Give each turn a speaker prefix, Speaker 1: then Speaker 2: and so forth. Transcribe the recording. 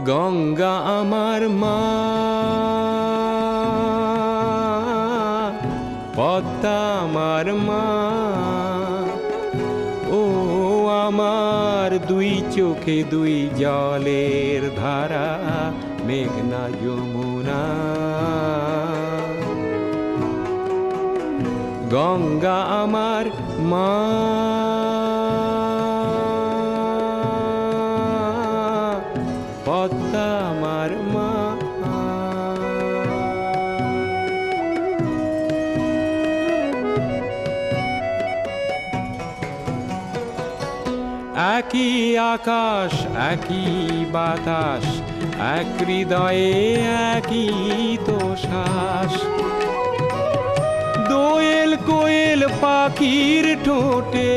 Speaker 1: গঙ্গা আমার মা, পদ্মা আমার মা, ও আমার দুই চোখে দুই জলের ধারা, মেঘনা যমুনা। গঙ্গা আমার মা, পদ্মা আমার মা। একই আকাশ একই বাতাস, এক হৃদয়ে একই তো শ্বাস। দোয়েল কোয়েল পাখির ঠোঁটে